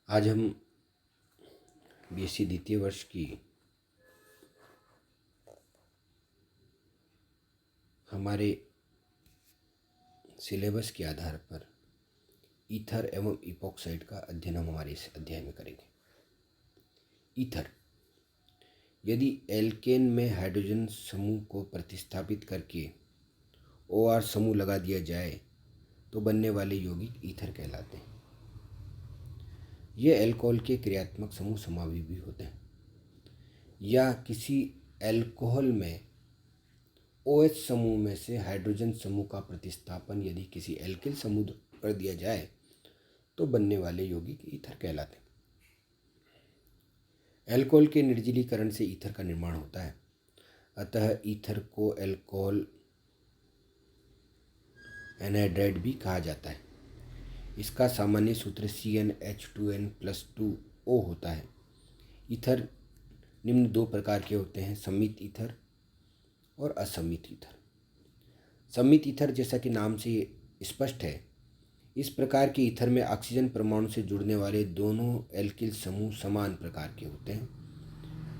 आज हम बीएससी द्वितीय वर्ष की हमारे सिलेबस के आधार पर ईथर एवं इपॉक्साइड का अध्ययन हम हमारे इस अध्याय में करेंगे। ईथर, यदि एल्केन में हाइड्रोजन समूह को प्रतिस्थापित करके OR समूह लगा दिया जाए तो बनने वाले यौगिक ईथर कहलाते हैं। ये अल्कोहल के क्रियात्मक समूह समावयवी भी होते हैं। या किसी अल्कोहल में OH समूह में से हाइड्रोजन समूह का प्रतिस्थापन यदि किसी एल्किल समूह कर दिया जाए तो बनने वाले यौगिक ईथर कहलाते हैं। अल्कोहल के निर्जलीकरण से ईथर का निर्माण होता है, अतः ईथर को अल्कोहल एनहाइड्राइड भी कहा जाता है। इसका सामान्य सूत्र CnH2n+2O होता है। ईथर निम्न दो प्रकार के होते हैं, सम्मित ईथर और असम्मित ईथर। सम्मित ईथर, जैसा कि नाम से स्पष्ट है, इस प्रकार के ईथर में ऑक्सीजन परमाणु से जुड़ने वाले दोनों एल्किल समूह समान प्रकार के होते हैं,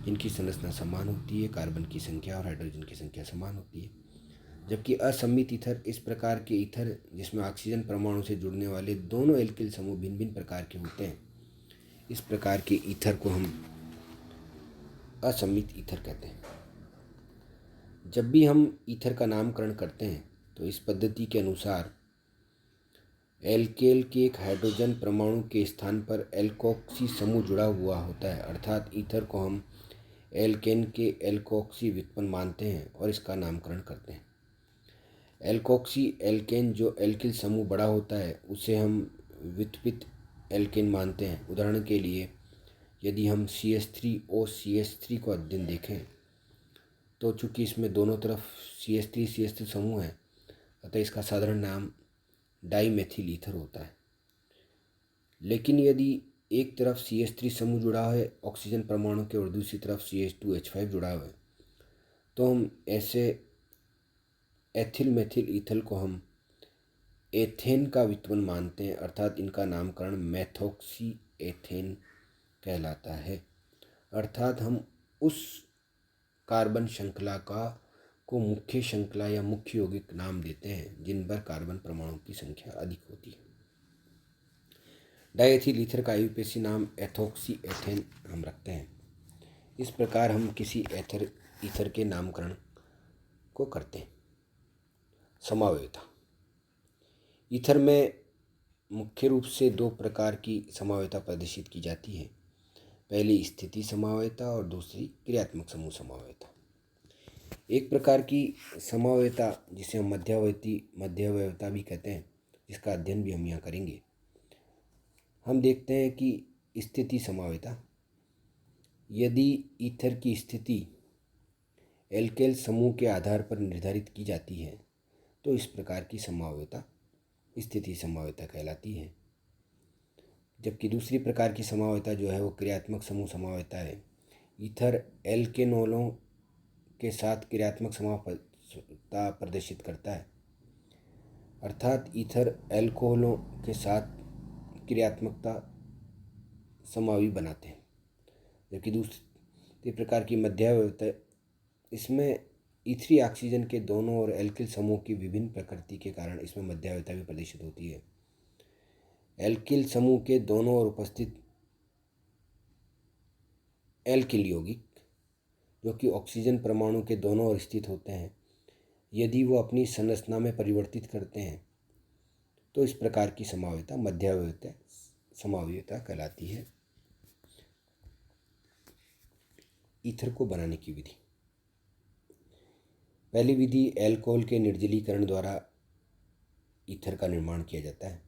जिनकी संरचना समान होती है, कार्बन की संख्या और हाइड्रोजन की संख्या समान होती है। जबकि असम्मित ईथर इस प्रकार के ईथर जिसमें ऑक्सीजन परमाणु से जुड़ने वाले दोनों एल्किल समूह भिन्न भिन्न प्रकार के होते हैं, इस प्रकार के ईथर को हम असम्मित ईथर कहते हैं। जब भी हम ईथर का नामकरण करते हैं तो इस पद्धति के अनुसार एल्केल के एक हाइड्रोजन परमाणु के स्थान पर एल्कोक्सी समूह जुड़ा हुआ होता है, अर्थात ईथर को हम एल्केन के एल्कोक्सी व्युत्पन्न मानते हैं और इसका नामकरण करते हैं। एल्कोक्सी एल्केन जो एल्किल समूह बड़ा होता है उसे हम व्युत्पित एल्केन मानते हैं। उदाहरण के लिए यदि हम CH3OCH3 को अध्ययन देखें तो चूँकि इसमें दोनों तरफ CH3 समूह है, अतः इसका साधारण नाम डाईमेथिल ईथर होता है। लेकिन यदि एक तरफ CH3 समूह जुड़ा है ऑक्सीजन परमाणु के और दूसरी तरफ CH2H5 जुड़ा हुआ है तो हम ऐसे एथिल मेथिल ईथल को हम एथेन का व्युत्पन्न मानते हैं, अर्थात इनका नामकरण मैथोक्सी एथेन कहलाता है। अर्थात हम उस कार्बन श्रृंखला को मुख्य श्रृंखला या मुख्य यौगिक नाम देते हैं जिन पर कार्बन परमाणु की संख्या अधिक होती है। डाईएथिल ईथर का आयुपेसी नाम एथोक्सी एथेन हम रखते हैं। इस प्रकार हम किसी ईथर के नामकरण को करते हैं। समावयवता, ईथर में मुख्य रूप से दो प्रकार की समावयवता प्रदर्शित की जाती है। पहली स्थिति समावयवता और दूसरी क्रियात्मक समूह समावयवता। एक प्रकार की समावयवता जिसे हम मध्यवयवता भी कहते हैं, जिसका अध्ययन भी हम यहाँ करेंगे। हम देखते हैं कि स्थिति समावयवता, यदि ईथर की स्थिति एल्केल समूह के आधार पर निर्धारित की जाती है तो इस प्रकार की समावयवता स्थिति समावयवता कहलाती है। जबकि दूसरी प्रकार की समावयवता जो है वो क्रियात्मक समूह समावयवता है। ईथर एल्केनोलों के साथ क्रियात्मक समावयवता प्रदर्शित करता है, अर्थात ईथर एल्कोहलों के साथ क्रियात्मकता समावी बनाते हैं। जबकि दूसरी प्रकार की मध्यवयवता, इसमें ईथरी ऑक्सीजन के दोनों और एल्किल समूह की विभिन्न प्रकृति के कारण इसमें मध्यवयवता भी प्रदर्शित होती है। एल्किल समूह के दोनों ओर उपस्थित एल्किल यौगिक जो कि ऑक्सीजन परमाणु के दोनों ओर स्थित होते हैं, यदि वो अपनी संरचना में परिवर्तित करते हैं तो इस प्रकार की समावयवता मध्यवयवता समावयवता कहलाती है। ईथर को बनाने की विधि, पहली विधि अल्कोहल के निर्जलीकरण द्वारा ईथर का निर्माण किया जाता है।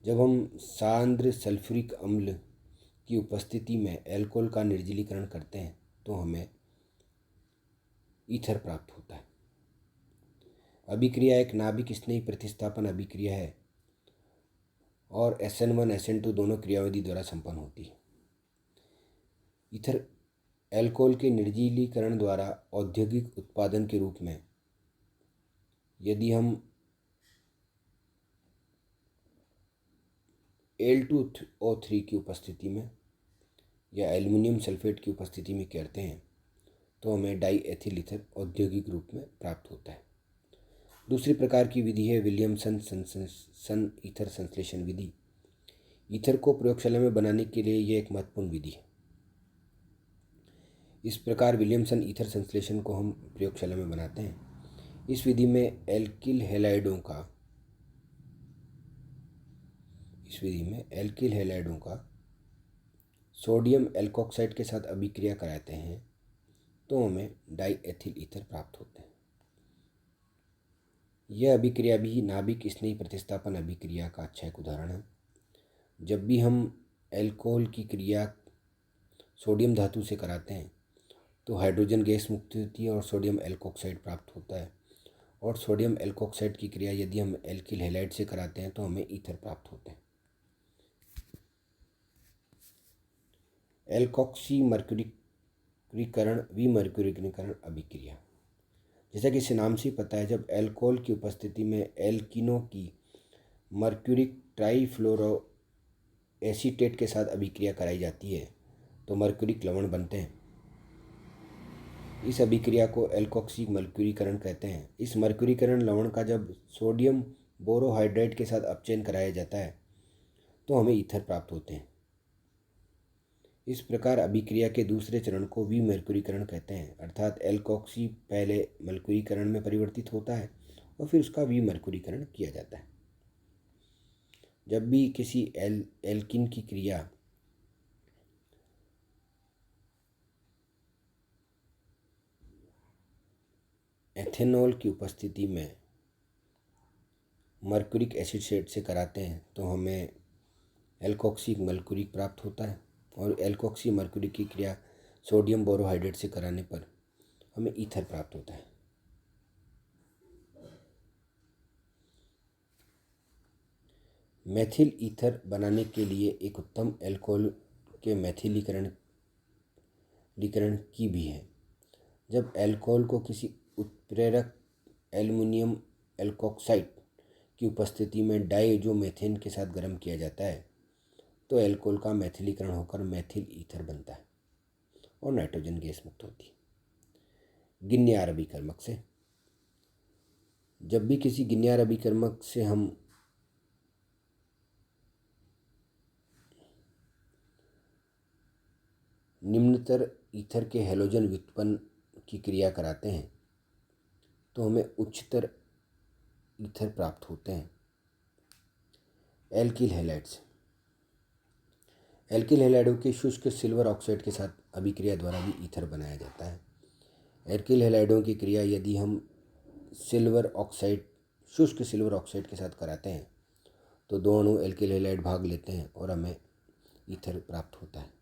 जब हम सांद्र सल्फ्यूरिक अम्ल की उपस्थिति में अल्कोहल का निर्जलीकरण करते हैं तो हमें ईथर प्राप्त होता है। अभिक्रिया एक नाभिक स्नेही प्रतिस्थापन अभिक्रिया है और SN1 SN2 दोनों क्रियाविधि द्वारा संपन्न होती है। ईथर अल्कोहल के निर्जलीकरण द्वारा औद्योगिक उत्पादन के रूप में यदि हम Al2O3 की उपस्थिति में या एल्युमिनियम सल्फेट की उपस्थिति में करते हैं तो हमें डाई एथिल ईथर औद्योगिक रूप में प्राप्त होता है। दूसरी प्रकार की विधि है विलियमसन ईथर संश्लेषण विधि। ईथर को प्रयोगशाला में बनाने के लिए यह एक महत्वपूर्ण विधि है। इस प्रकार विलियमसन ईथर संश्लेषण को हम प्रयोगशाला में बनाते हैं। इस विधि में एल्किल हैलाइडों का सोडियम एल्कोक्साइड के साथ अभिक्रिया कराते हैं तो हमें डाई एथिल ईथर प्राप्त होते हैं। यह अभिक्रिया भी नाभिक स्नेही प्रतिस्थापन अभिक्रिया का अच्छा एक उदाहरण है। जब भी हम एल्कोहल की क्रिया सोडियम धातु से कराते हैं तो हाइड्रोजन गैस मुक्त होती है और सोडियम एल्कोक्साइड प्राप्त होता है। और सोडियम एल्कोक्साइड की क्रिया यदि हम एल्किल हैलाइड से कराते हैं तो हमें ईथर प्राप्त होते हैं। एल्कोक्सी मर्क्यूरीकरण विमर्क्यूरीकरण अभिक्रिया, जैसा कि इसे नाम से पता है, जब अल्कोहल की उपस्थिति में एल्किनों की मर्क्यूरिक ट्राईफ्लोरो एसीटेट के साथ अभिक्रिया कराई जाती है तो मर्क्यूरिक लवण बनते हैं। इस अभिक्रिया को एल्कोक्सी मर्क्यूरीकरण कहते हैं। इस मर्क्यूरीकरण लवण का जब सोडियम बोरोहाइड्रेट के साथ अपचयन कराया जाता है तो हमें ईथर प्राप्त होते हैं। इस प्रकार अभिक्रिया के दूसरे चरण को विमर्क्यूरीकरण कहते हैं, अर्थात एल्कोक्सी पहले मर्क्यूरीकरण में परिवर्तित होता है और फिर उसका विमर्क्यूरीकरण किया जाता है। जब भी किसी एल्किन की क्रिया एथेनॉल की उपस्थिति में मर्क्यूरिक एसिड से कराते हैं तो हमें एल्कोक्सी मर्क्यूरिक प्राप्त होता है। और एल्कोक्सी मर्क्यूरिक की क्रिया सोडियम बोरोहाइड्रेट से कराने पर हमें ईथर प्राप्त होता है। मेथिल ईथर बनाने के लिए एक उत्तम एल्कोहल के मेथिलीकरण की भी है। जब एल्कोहल को किसी उत्प्रेरक एल्युमिनियम एल्कोक्साइड की उपस्थिति में डाइज़ोमेथेन के साथ गर्म किया जाता है तो एल्कोहल का मेथिलीकरण होकर मेथिल ईथर बनता है और नाइट्रोजन गैस मुक्त होती है। गिन्यार अभिकर्मक से, जब भी किसी गिन्यार अभिकर्मक से हम निम्नतर ईथर के हैलोजन व्युत्पन्न की क्रिया कराते हैं तो हमें उच्चतर ईथर प्राप्त होते हैं। एल्किल हैलाइड्स, एल्किल हैलाइडों के शुष्क सिल्वर ऑक्साइड के साथ अभिक्रिया द्वारा भी ईथर बनाया जाता है। एल्किल हैलाइडों की क्रिया यदि हम शुष्क सिल्वर ऑक्साइड के साथ कराते हैं तो दो अणु एल्किल हैलाइड भाग लेते हैं और हमें ईथर प्राप्त होता है।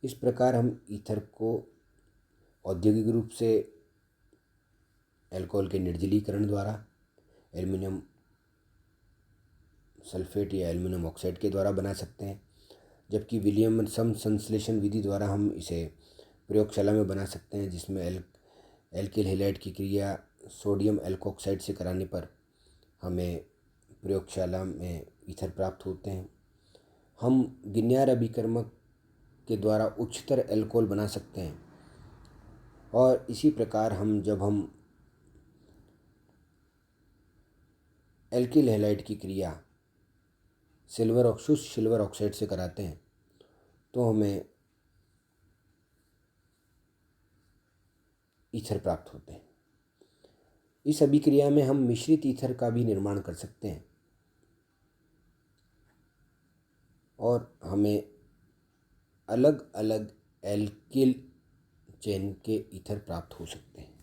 इस प्रकार हम ईथर को औद्योगिक रूप से एल्कोहल के निर्जलीकरण द्वारा एल्युमिनियम सल्फेट या एल्युमिनियम ऑक्साइड के द्वारा बना सकते हैं, जबकि विलियमसन संश्लेषण विधि द्वारा हम इसे प्रयोगशाला में बना सकते हैं, जिसमें एल्किल हैलाइड की क्रिया सोडियम एल्कोक्साइड से कराने पर हमें प्रयोगशाला में ईथर प्राप्त होते हैं। हम गिन्यार अभिकर्मक के द्वारा उच्चतर एल्कोहल बना सकते हैं और इसी प्रकार जब हम एल्किल हैलाइड की क्रिया शुष्क सिल्वर ऑक्साइड से कराते हैं तो हमें ईथर प्राप्त होते हैं। इस अभिक्रिया में हम मिश्रित ईथर का भी निर्माण कर सकते हैं और हमें अलग अलग एल्किल चेन के ईथर प्राप्त हो सकते हैं।